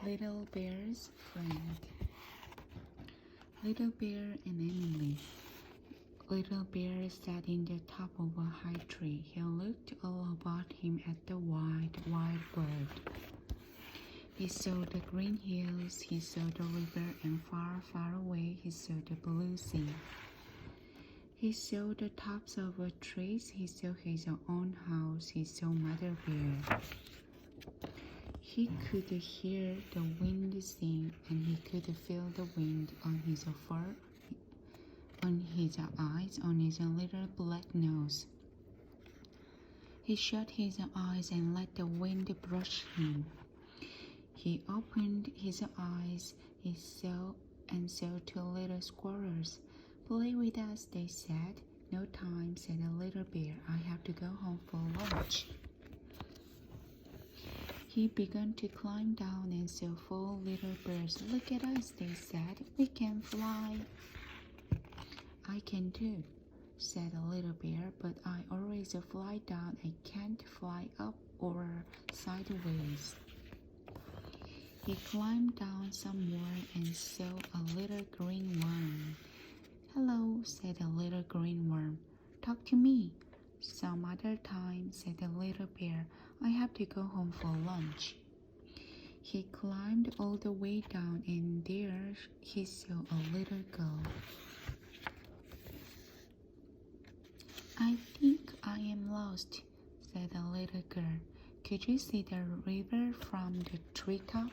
Little Bear's Friend. Little Bear and Emily. Little Bear sat in the top of a high tree. He looked all about him at the wide, wide world. He saw the green hills, he saw the river, and far, far away he saw the blue sea. He saw the tops of the trees, he saw his own house, he saw Mother Bear. He could hear the wind sing, and he could feel the wind on his fur, on his eyes, on his little black nose. He shut his eyes and let the wind brush him. He opened his eyes, he saw two little squirrels. "Play with us," they said. "No time," said the little bear. "I have to go home for lunch." He began to climb down and saw 4 little birds. "Look at us," they said. "We can fly." "I can too," said the little bear, "but I always fly down. I can't fly up or sideways." He climbed down some more and saw a little green worm. "Hello," said the little green worm. "Talk to me." "Some other time," said the little bear. "I have to go home for lunch." He climbed all the way down, and there he saw a little girl. "I think I am lost," said the little girl. "Could you see the river from the treetop?"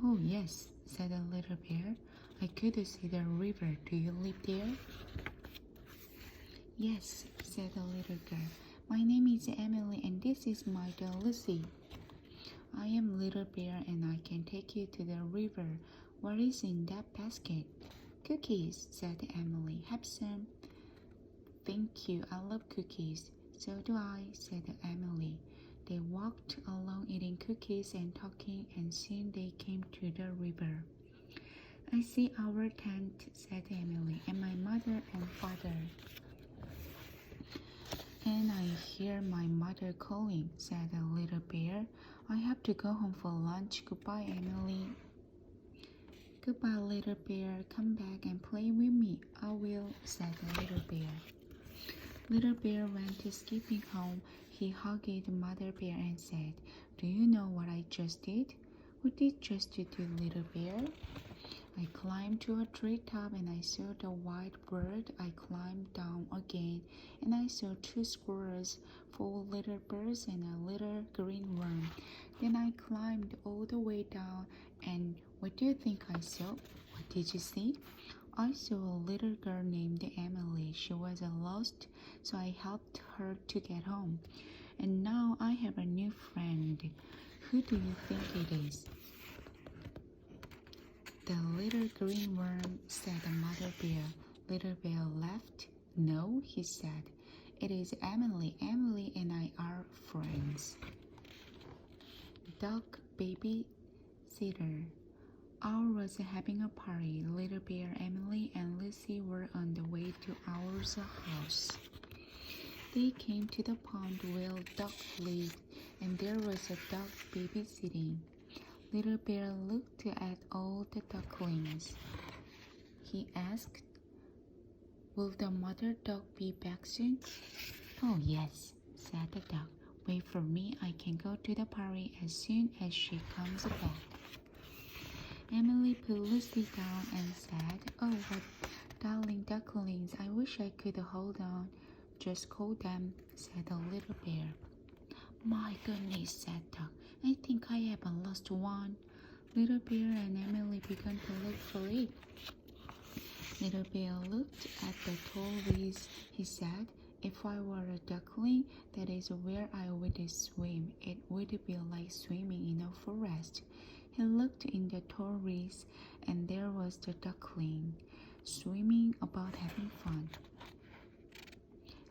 "Oh, yes," said the little bear. "I could see the river. Do you live there?" "Yes," said the little girl. "My name is Emily, and this is my dog Lucy. I am Little Bear, and I can take you to the river. What is in that basket?" "Cookies," said Emily. "Have some." "Thank you. I love cookies." "So do I," said Emily. They walked along eating cookies and talking, and soon they came to the river. "I see our tent," said Emily, "and my mother and father." "And I hear my mother calling," said the little bear. "I have to go home for lunch. Goodbye, Emily." "Goodbye, little bear. Come back and play with me." "I will," said the little bear. Little Bear went skipping home. He hugged Mother Bear and said, "Do you know what I just did?" "What did just you do, Little Bear?" "I climbed to a treetop and I saw the white bird. I climbed down again and I saw 2 squirrels, 4 little birds, and a little green worm. Then I climbed all the way down, and what do you think I saw?" "What did you see?" "I saw a little girl named Emily. She was lost, so I helped her to get home. And now I have a new friend. Who do you think it is?" "The little green worm," said Mother Bear. Little Bear laughed. "No," he said. "It is Emily. Emily and I are friends." Dog babysitter. Owl was having a party. Little Bear, Emily, and Lucy were on the way to Owl's house. They came to the pond where Duck lived, and there was a dog babysitting. Little Bear looked at all the ducklings. He asked, "Will the mother duck be back soon?" "Oh, yes," said the duck. "Wait for me. I can go to the party as soon as she comes back." Emily put Lucy down and said, "Oh, what darling ducklings. I wish I could hold on." "Just hold them," said the little bear. "My goodness," said Duck. "I think I have lost one." Little Bear and Emily began to look for it. Little Bear looked at the tall reeds. He said, "If I were a duckling, that is where I would swim. It would be like swimming in a forest." He looked in the tall reeds, and there was the duckling, swimming about having fun.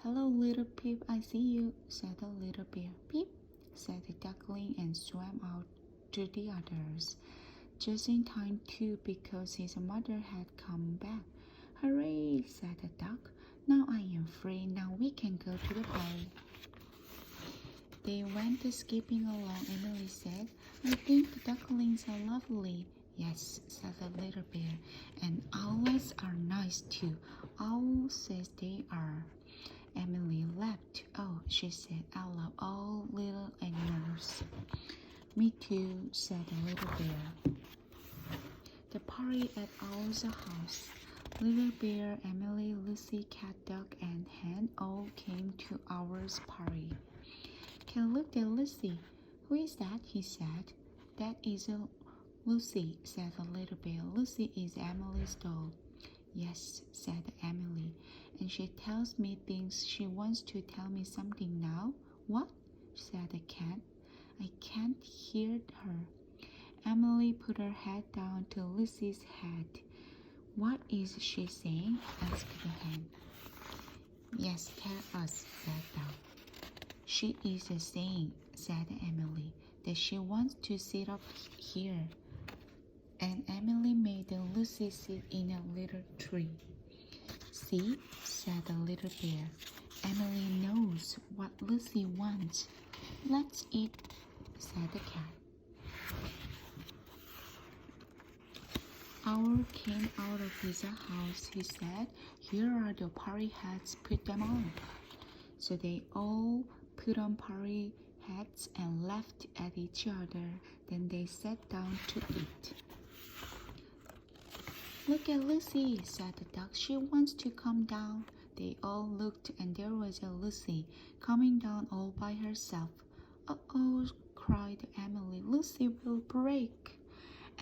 "Hello, little Pip, I see you," said the little bear. "Pip," said the duckling, and swam out to the others. Just in time too, because his mother had come back. "Hooray," said the duck. "Now I am free. Now we can go to the party." They went skipping along. Emily said, "I think the ducklings are lovely. Yes, said the little bear, and owlets are nice too. Owl says they are. Emily laughed. Oh, she said, I love all little animals. Me too, said the little bear. The party at Owl's house. Little Bear, Emily, Lucy, Cat, Duck, and Hen all came to Owl's party. Cat looked at Lucy. Who is that? He said. That is Lucy, said the little bear. Lucy is Emily's doll. Yes, said Emily, and she tells me things. She wants to tell me something now. What? Said the cat. I can't hear her. Emily put her head down to Lucy's head. What is she saying? Asked the hen. Yes, tell us, said Duck. She is saying, said Emily, that she wants to sit up here. And Emily made Lucy sit in a little tree. See, said the little bear, Emily knows what Lucy wants. Let's eat, said the cat. Owl came out of his house. He said, here are the party hats, put them on. So they all put on party hats and laughed at each other. Then they sat down to eat. Look at Lucy, said the duck. She wants to come down. They all looked, and there was a Lucy coming down all by herself. Uh-oh, cried Emily. Lucy will break.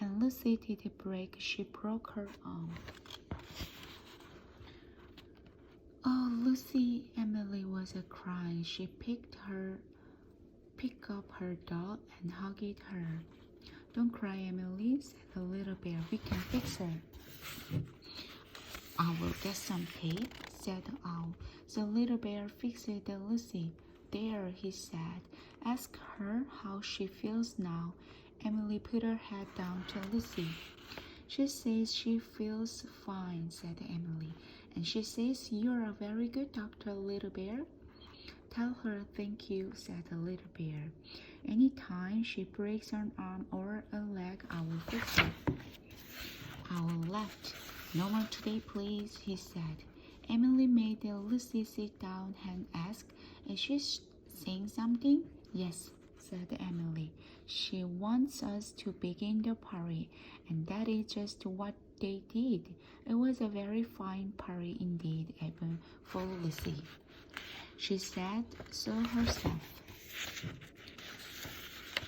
And Lucy did break. She broke her arm. Oh, Lucy, Emily was crying. She picked up her doll and hugged her. Don't cry, Emily, said the little bear. We can fix her. I will get some tape, said the owl. The little bear fixed Lucy. There, he said. Ask her how she feels now. Emily put her head down to Lucy. She says she feels fine, said Emily. And she says you're a very good doctor, little bear. Tell her thank you, said the little bear. Any time she breaks an arm or a leg, I will fix it. Owl laughed. No more today, please, he said. Emily made Lucy sit down and asked, is she saying something? Yes, said Emily. She wants us to begin the party, and that is just what they did. It was a very fine party indeed, even for Lucy. She said so herself.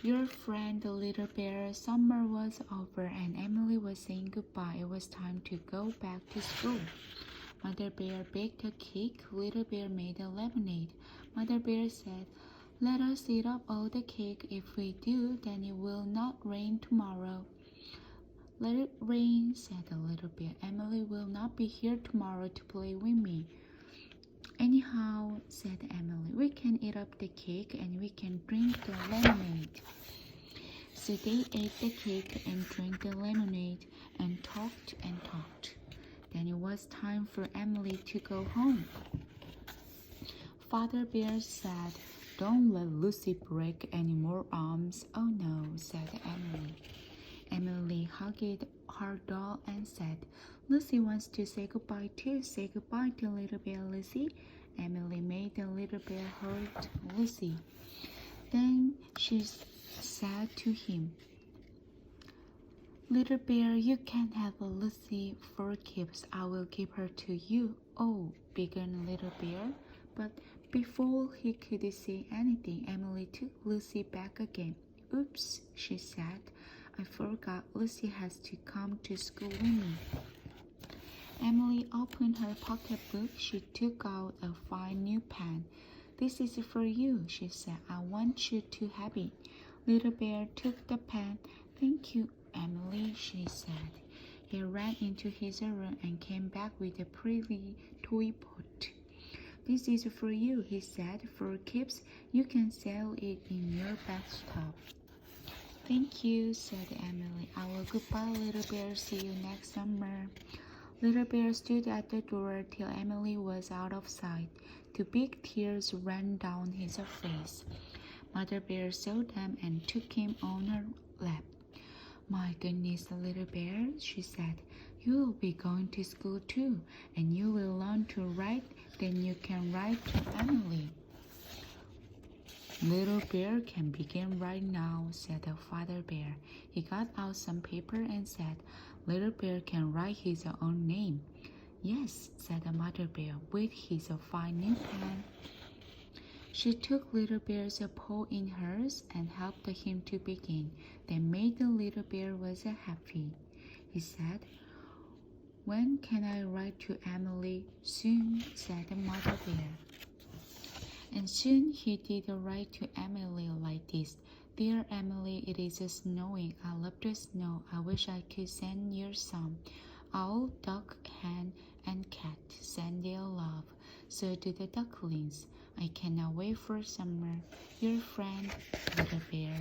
Your friend, the little bear, summer was over and Emily was saying goodbye. It was time to go back to school. Mother Bear baked a cake. Little Bear made a lemonade. Mother Bear said, let us eat up all the cake. If we do, then it will not rain tomorrow. Let it rain, said the little bear. Emily will not be here tomorrow to play with me. Anyhow, said Emily, we can eat up the cake and we can drink the lemonade. So they ate the cake and drank the lemonade and talked and talked. Then it was time for Emily to go home. Father Bear said, don't let Lucy break any more arms. Oh no, said Emily. Emily hugged her doll and said, Lucy wants to say goodbye too. Say goodbye to little bear, Lucy. Emily made the little bear hug Lucy. Then she said to him, Little bear, you can have a Lucy for keeps. I will give her to you. Oh, began little bear. But before he could say anything, Emily took Lucy back again. Oops, she said. I forgot Lucy has to come to school with me. Emily opened her pocketbook. She took out a fine new pen. This is for you, she said. I want you to have it. Little bear took the pen. Thank you, Emily, she said. He ran into his room and came back with a pretty toy boat. This is for you, he said. For keeps, you can sail it in your bathtub. Thank you, said Emily. I will goodbye, little bear. See you next summer. Little bear stood at the door till Emily was out of sight. Two big tears ran down his face. Mother Bear saw them and took him on her lap. My goodness, little bear, she said. You will be going to school too, and you will learn to write. Then you can write to Emily. Little bear can begin right now, said the father bear. He got out some paper and said, Little bear can write his own name. Yes, said the mother bear, with his fine new pen. She took Little Bear's paw in hers and helped him to begin. That made the little bear was happy. He said, When can I write to Emily? Soon, said the mother bear. And soon he did write to Emily like this. Dear Emily, it is snowing. I love the snow. I wish I could send you some. Owl, duck, hen, and cat send their love. So do the ducklings. I cannot wait for summer. Your friend, Little Bear.